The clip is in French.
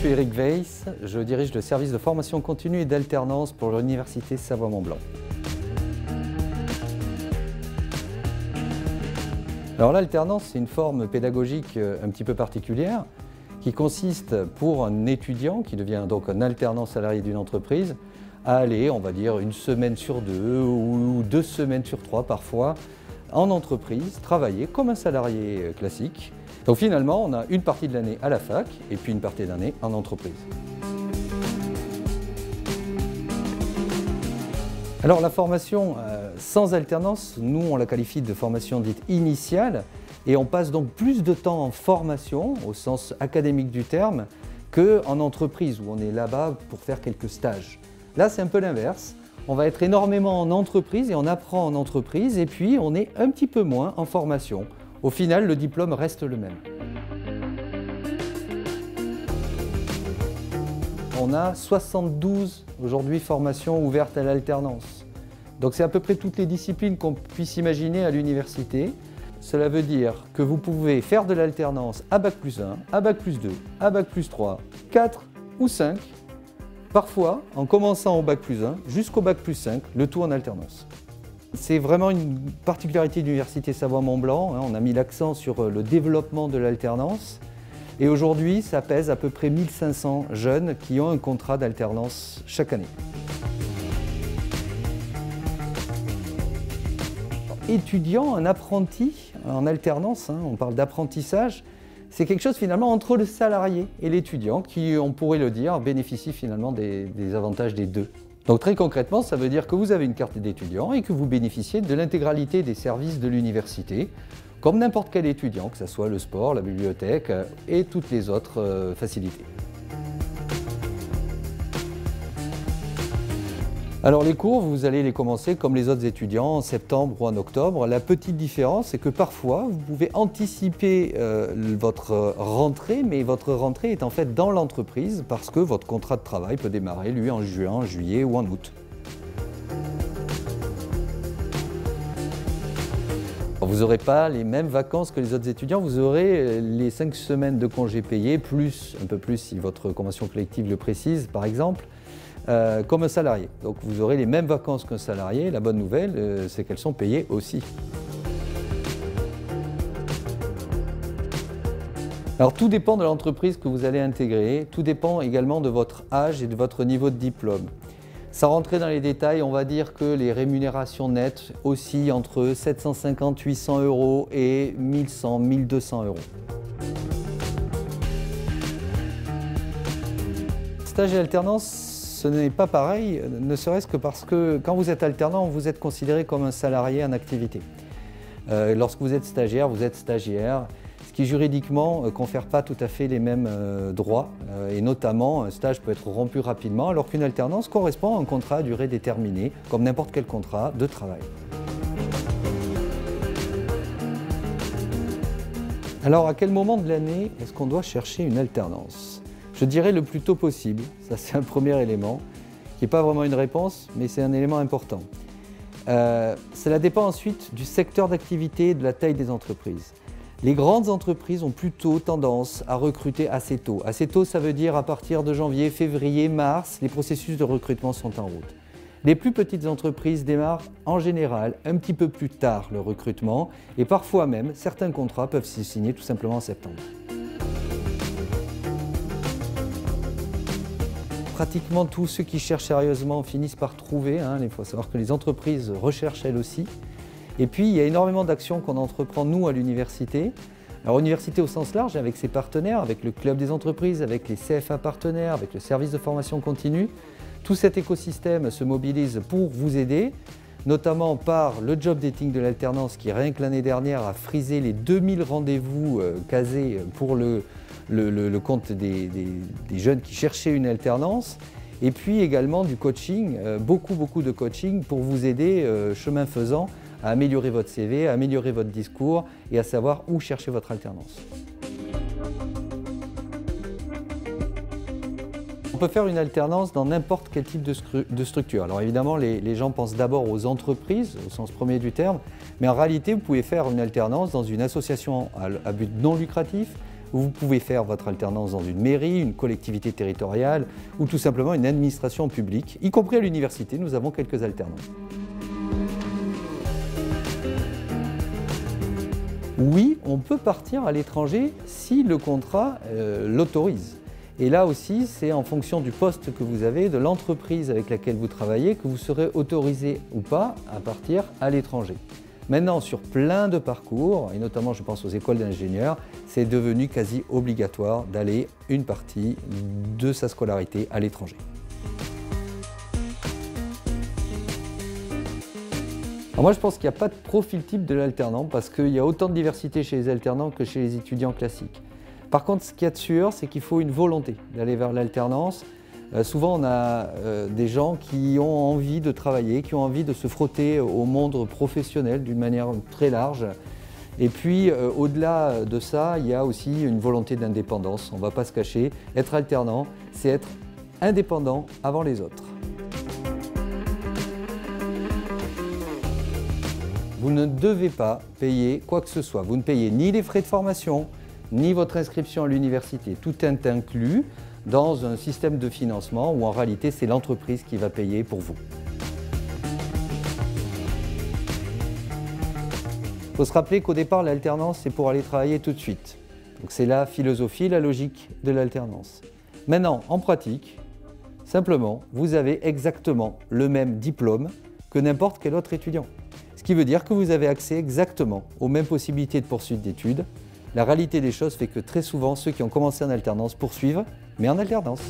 suis Eric Weiss, je dirige le service de formation continue et d'alternance pour l'Université Savoie-Mont-Blanc. Alors l'alternance, c'est une forme pédagogique un petit peu particulière qui consiste pour un étudiant qui devient donc un alternant salarié d'une entreprise à aller, on va dire, 1 semaine sur 2 ou 2 semaines sur 3 parfois en entreprise, travailler comme un salarié classique. Donc finalement, on a une partie de l'année à la fac et puis une partie de l'année en entreprise. Alors la formation sans alternance, nous on la qualifie de formation dite initiale et on passe donc plus de temps en formation au sens académique du terme qu'en entreprise où on est là-bas pour faire quelques stages. Là c'est un peu l'inverse, on va être énormément en entreprise et on apprend en entreprise et puis on est un petit peu moins en formation. Au final, le diplôme reste le même. On a 72 aujourd'hui formations ouvertes à l'alternance. Donc c'est à peu près toutes les disciplines qu'on puisse imaginer à l'université. Cela veut dire que vous pouvez faire de l'alternance à Bac+1, à Bac+2, à Bac+3, 4 ou 5, parfois en commençant au Bac+1 jusqu'au Bac+5, le tout en alternance. C'est vraiment une particularité de l'Université Savoie-Mont-Blanc. On a mis l'accent sur le développement de l'alternance. Et aujourd'hui, ça pèse à peu près 1500 jeunes qui ont un contrat d'alternance chaque année. Étudiant, un apprenti en alternance, on parle d'apprentissage, c'est quelque chose finalement entre le salarié et l'étudiant qui, on pourrait le dire, bénéficie finalement des avantages des deux. Donc très concrètement, ça veut dire que vous avez une carte d'étudiant et que vous bénéficiez de l'intégralité des services de l'université, comme n'importe quel étudiant, que ce soit le sport, la bibliothèque et toutes les autres facilités. Alors les cours, vous allez les commencer comme les autres étudiants en septembre ou en octobre. La petite différence, c'est que parfois, vous pouvez anticiper votre rentrée, mais votre rentrée est en fait dans l'entreprise parce que votre contrat de travail peut démarrer, lui, en juin, en juillet ou en août. Vous n'aurez pas les mêmes vacances que les autres étudiants, vous aurez les 5 semaines de congés payés, plus un peu plus si votre convention collective le précise, par exemple. Comme un salarié. Donc vous aurez les mêmes vacances qu'un salarié. La bonne nouvelle, c'est qu'elles sont payées aussi. Alors tout dépend de l'entreprise que vous allez intégrer, tout dépend également de votre âge et de votre niveau de diplôme. Sans rentrer dans les détails, on va dire que les rémunérations nettes oscillent entre 750-800 € et 1100-1200 €. Stage et alternance, ce n'est pas pareil, ne serait-ce que parce que quand vous êtes alternant, vous êtes considéré comme un salarié en activité. Lorsque vous êtes stagiaire, ce qui juridiquement ne confère pas tout à fait les mêmes droits. Et notamment, un stage peut être rompu rapidement, alors qu'une alternance correspond à un contrat à durée déterminée, comme n'importe quel contrat de travail. Alors, à quel moment de l'année est-ce qu'on doit chercher une alternance ? Je dirais le plus tôt possible, ça c'est un premier élément, qui n'est pas vraiment une réponse, mais c'est un élément important. Cela dépend ensuite du secteur d'activité et de la taille des entreprises. Les grandes entreprises ont plutôt tendance à recruter assez tôt. Assez tôt, ça veut dire à partir de janvier, février, mars, les processus de recrutement sont en route. Les plus petites entreprises démarrent en général un petit peu plus tard le recrutement et parfois même certains contrats peuvent se signer tout simplement en septembre. Pratiquement tous ceux qui cherchent sérieusement finissent par trouver. Il faut savoir que les entreprises recherchent elles aussi. Et puis, il y a énormément d'actions qu'on entreprend, nous, à l'université. Alors, université au sens large, avec ses partenaires, avec le club des entreprises, avec les CFA partenaires, avec le service de formation continue. Tout cet écosystème se mobilise pour vous aider, notamment par le job dating de l'alternance qui, rien que l'année dernière, a frisé les 2000 rendez-vous casés pour le compte des jeunes qui cherchaient une alternance. Et puis également du coaching, beaucoup de coaching pour vous aider, chemin faisant, à améliorer votre CV, à améliorer votre discours et à savoir où chercher votre alternance. On peut faire une alternance dans n'importe quel type de structure. Alors évidemment, les gens pensent d'abord aux entreprises, au sens premier du terme, mais en réalité, vous pouvez faire une alternance dans une association à but non lucratif, Vous pouvez faire votre alternance dans une mairie, une collectivité territoriale ou tout simplement une administration publique, y compris à l'université, nous avons quelques alternants. Oui, on peut partir à l'étranger si le contrat l'autorise. Et là aussi, c'est en fonction du poste que vous avez, de l'entreprise avec laquelle vous travaillez, que vous serez autorisé ou pas à partir à l'étranger. Maintenant, sur plein de parcours, et notamment je pense aux écoles d'ingénieurs, c'est devenu quasi obligatoire d'aller une partie de sa scolarité à l'étranger. Alors moi, je pense qu'il n'y a pas de profil type de l'alternant parce qu'il y a autant de diversité chez les alternants que chez les étudiants classiques. Par contre, ce qu'il y a de sûr, c'est qu'il faut une volonté d'aller vers l'alternance. Souvent, on a des gens qui ont envie de travailler, qui ont envie de se frotter au monde professionnel d'une manière très large. Et puis, au-delà de ça, il y a aussi une volonté d'indépendance. On ne va pas se cacher. Être alternant, c'est être indépendant avant les autres. Vous ne devez pas payer quoi que ce soit. Vous ne payez ni les frais de formation, ni votre inscription à l'université. Tout est inclus dans un système de financement où en réalité c'est l'entreprise qui va payer pour vous. Il faut se rappeler qu'au départ l'alternance c'est pour aller travailler tout de suite. Donc c'est la philosophie, la logique de l'alternance. Maintenant en pratique, simplement vous avez exactement le même diplôme que n'importe quel autre étudiant. Ce qui veut dire que vous avez accès exactement aux mêmes possibilités de poursuite d'études. La réalité des choses fait que très souvent, ceux qui ont commencé en alternance poursuivent, mais en alternance.